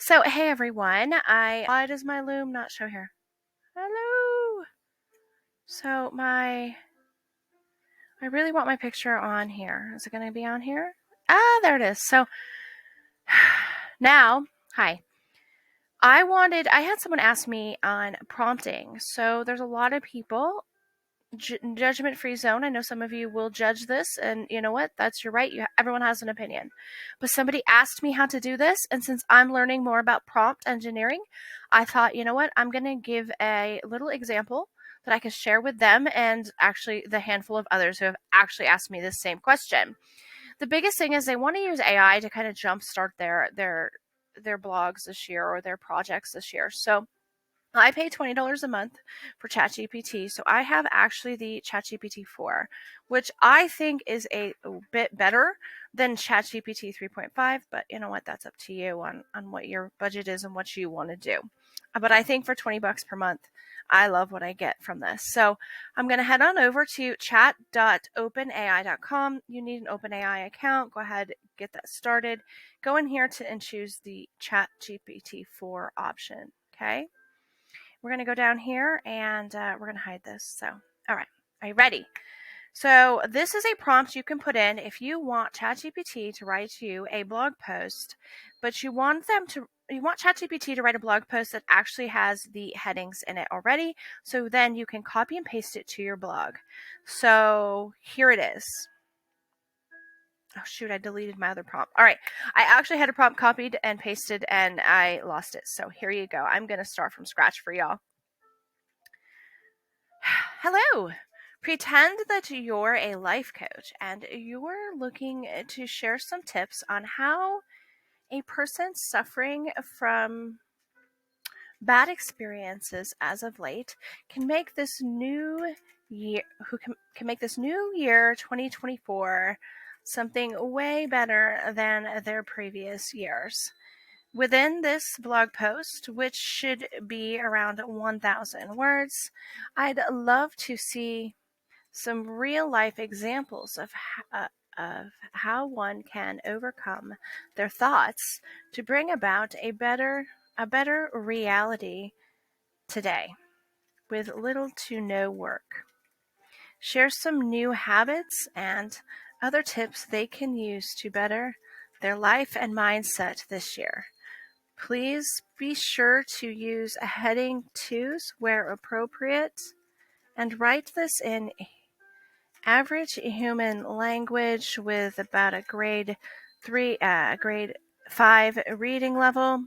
So, hey everyone, why does my loom not show here? Hello! So I really want my picture on here. Is it going to be on here? Ah, there it is. So now, hi. I had someone ask me on prompting. So there's a lot of people, judgment-free zone. I know some of you will judge this, and you know what? That's your right. Everyone has an opinion. But somebody asked me how to do this, and since I'm learning more about prompt engineering, I thought, you know what? I'm going to give a little example that I can share with them and actually the handful of others who have actually asked me this same question. The biggest thing is they want to use AI to kind of jumpstart their blogs this year or their projects this year. So I pay $20 a month for ChatGPT, so I have actually the ChatGPT 4, which I think is a bit better than ChatGPT 3.5, but you know what, that's up to you on what your budget is and what you want to do. But I think for $20 per month, I love what I get from this. So I'm going to head on over to chat.openai.com. You need an OpenAI account. Go ahead, get that started. Go in here and choose the ChatGPT 4 option, okay? We're going to go down here and we're going to hide this. So, all right, are you ready? So this is a prompt you can put in if you want ChatGPT to write you a blog post, but you want ChatGPT to write a blog post that actually has the headings in it already. So then you can copy and paste it to your blog. So here it is. Oh shoot, I deleted my other prompt. All right, I actually had a prompt copied and pasted and I lost it. So here you go. I'm going to start from scratch for y'all. Hello. Pretend that you're a life coach and you're looking to share some tips on how a person suffering from bad experiences as of late can make this new year, can make this new year 2024 something way better than their previous years. Within this blog post, which should be around 1,000 words, I'd love to see some real-life examples of how one can overcome their thoughts to bring about a better reality today with little to no work. Share some new habits and other tips they can use to better their life and mindset this year. Please be sure to use heading 2s where appropriate and write this in average human language with about a grade 5 reading level.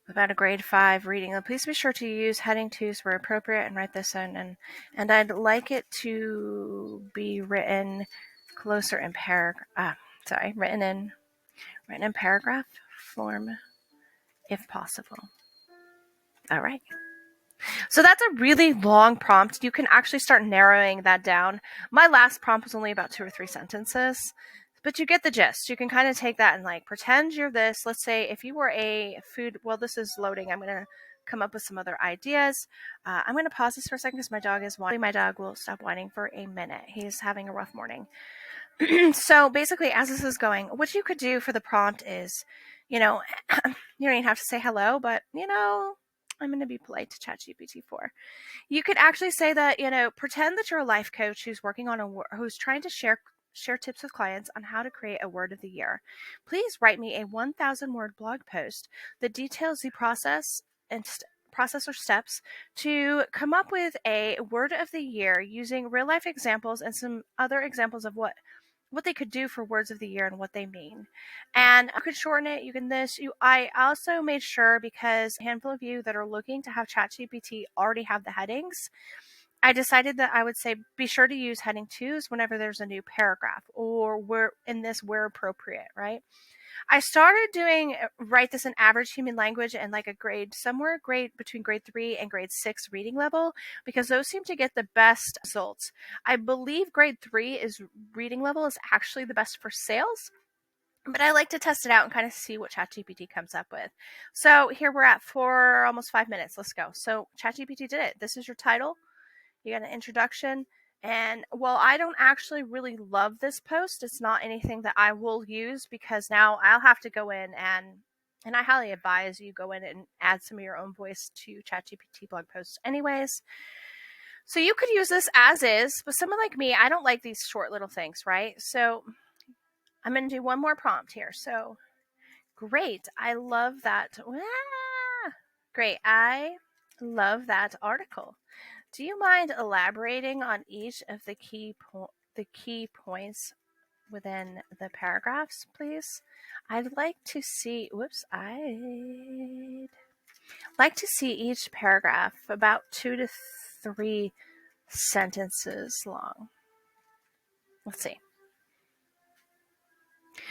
About a grade 5 reading. Please be sure to use heading 2s where appropriate and write this in. And I'd like it to be written closer in written in paragraph form if possible. All right. So that's a really long prompt. You can actually start narrowing that down. My last prompt was only about 2 or 3 sentences, but you get the gist. You can kind of take that and pretend you're this. Let's say if you were a food, well, this is loading. I'm going to come up with some other ideas. I'm going to pause this for a second because my dog is whining. My dog will stop whining for a minute. He's having a rough morning. So basically, as this is going, what you could do for the prompt is, you don't even have to say hello, but, I'm going to be polite to ChatGPT 4. You could actually say that, pretend that you're a life coach who's working on who's trying to share tips with clients on how to create a word of the year. Please write me a 1,000-word blog post that details the process or steps to come up with a word of the year using real life examples and some other examples of what they could do for words of the year and what they mean. And I could shorten it. You can I also made sure, because a handful of you that are looking to have ChatGPT already have the headings, I decided that I would say be sure to use heading 2s whenever there's a new paragraph or where appropriate, right? I started write this in average human language and a grade between grade 3 and grade 6 reading level, because those seem to get the best results. I believe grade 3 reading level is actually the best for sales, but I like to test it out and kind of see what ChatGPT comes up with. So here we're at for almost 5 minutes. Let's go. So ChatGPT did it. This is your title. You got an introduction, And while I don't actually really love this post, it's not anything that I will use because now I'll have to go in and I highly advise you go in and add some of your own voice to ChatGPT blog posts anyways. So you could use this as is, but someone like me, I don't like these short little things, right? So I'm going to do one more prompt here. So great. I love that. Great. I love that article. Do you mind elaborating on each of the key points within the paragraphs, please? I'd like to see, I'd like to see each paragraph about 2 to 3 sentences long. Let's see.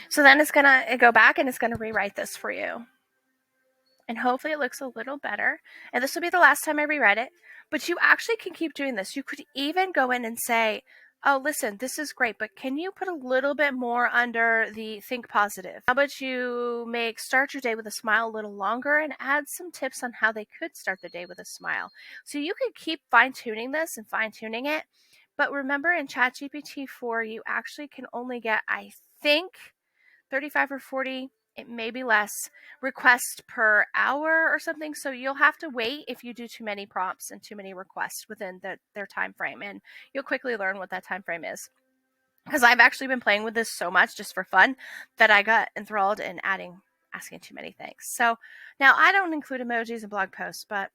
So then it's going to go back and it's going to rewrite this for you. And hopefully it looks a little better. And this will be the last time I rewrite it. But you actually can keep doing this. You could even go in and say, oh, listen, this is great, but can you put a little bit more under the think positive? How about you start your day with a smile a little longer and add some tips on how they could start the day with a smile? So you could keep fine-tuning this and fine-tuning it. But remember, in ChatGPT 4, you actually can only get, I think, 35 or 40, it may be less, requests per hour or something. So you'll have to wait if you do too many prompts and too many requests within their time frame, and you'll quickly learn what that time frame is. Because I've actually been playing with this so much just for fun that I got enthralled in asking too many things. So now I don't include emojis in blog posts, but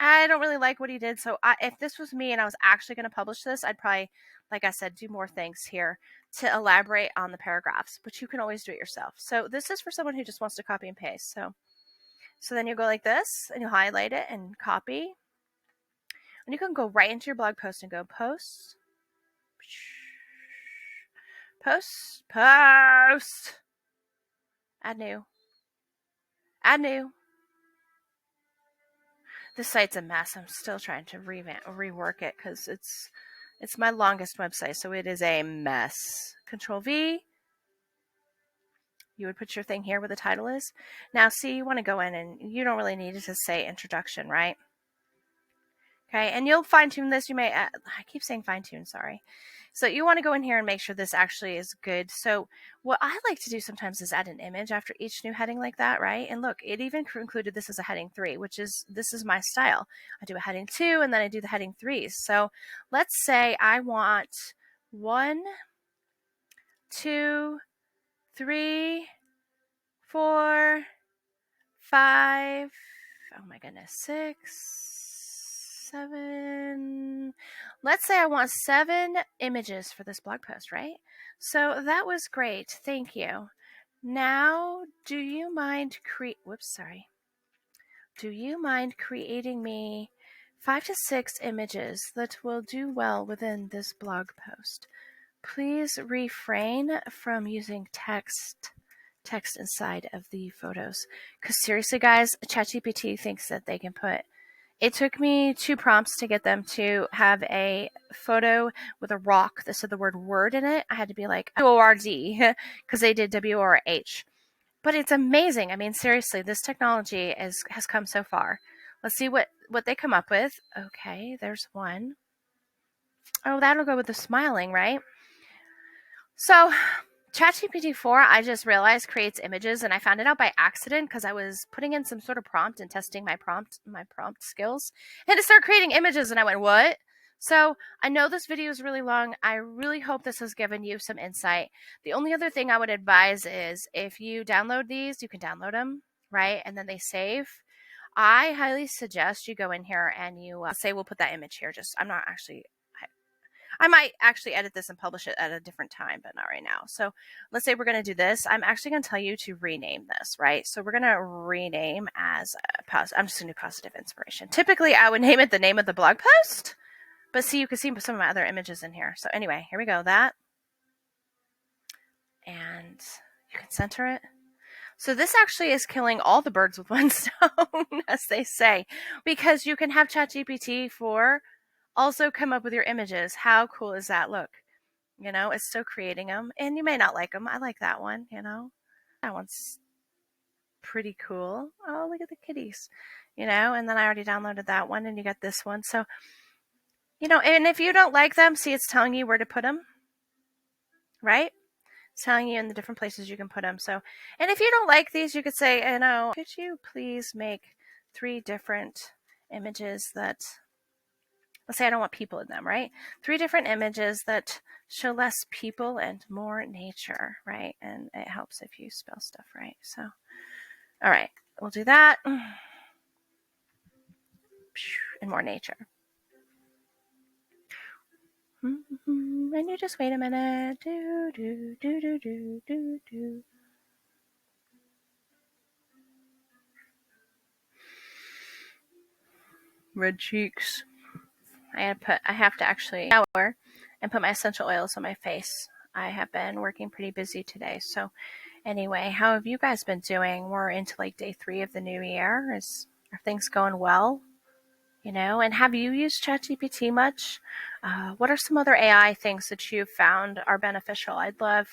I don't really like what he did. So if this was me and I was actually going to publish this, I'd probably, like I said, do more things here to elaborate on the paragraphs, but you can always do it yourself. So this is for someone who just wants to copy and paste. So then you go like this and you highlight it and copy. And you can go right into your blog post and go post, post, post, add new, add new. This site's a mess. I'm still trying to rework it because it's my longest website, so it is a mess. Control V. You would put your thing here where the title is. Now, see, you want to go in and you don't really need it to say introduction, right? Okay, and you'll fine tune this. You may, I keep saying fine tune, sorry. So you want to go in here and make sure this actually is good. So what I like to do sometimes is add an image after each new heading like that, right? And look, it even included this as a heading 3, this is my style. I do a heading 2 and then I do the heading 3s. So let's say I want 1, 2, 3, 4, 5, oh my goodness, 6, 7. Let's say I want 7 images for this blog post, right? So that was great. Thank you. Now, do you mind creating me 5 to 6 images that will do well within this blog post? Please refrain from using text inside of the photos. Because seriously, guys, ChatGPT thinks that they can put... It took me 2 prompts to get them to have a photo with a rock that said the word word in it. I had to be like, W-O-R-D, because they did W-O-R-H. But it's amazing. I mean, seriously, this technology has come so far. Let's see what they come up with. Okay, there's one. Oh, that'll go with the smiling, right? So ChatGPT 4, I just realized, creates images, and I found it out by accident because I was putting in some sort of prompt and testing my prompt skills, and it started creating images, and I went, what? So I know this video is really long. I really hope this has given you some insight. The only other thing I would advise is if you download these, you can download them, right? And then they save. I highly suggest you go in here and you say, we'll put that image here. I might actually edit this and publish it at a different time, but not right now. So let's say we're going to do this. I'm actually going to tell you to rename this, right? So we're going to rename as I'm just going to do positive inspiration. Typically, I would name it the name of the blog post, but see, you can see some of my other images in here. So anyway, here we go. That. And you can center it. So this actually is killing all the birds with one stone, as they say, because you can have ChatGPT 4 also come up with your images. How cool is that? Look, you know, it's still creating them, and you may not like them. I like that one, you know. That one's pretty cool. Oh, look at the kitties, you know, and then I already downloaded that one, and you got this one. So And if you don't like them, see, it's telling you where to put them, right? It's telling you in the different places you can put them. So, and if you don't like these, you could say, could you please make 3 different images that, let's say I don't want people in them, right? 3 different images that show less people and more nature, right? And it helps if you spell stuff right. So, all right, we'll do that. And more nature. And you just wait a minute. Do, do, do, do, do, do, do. Red cheeks. I have to actually shower and put my essential oils on my face. I have been working pretty busy today. So anyway, how have you guys been doing? We're into like day 3 of the new year. Are things going well? And have you used ChatGPT much? What are some other AI things that you've found are beneficial? I'd love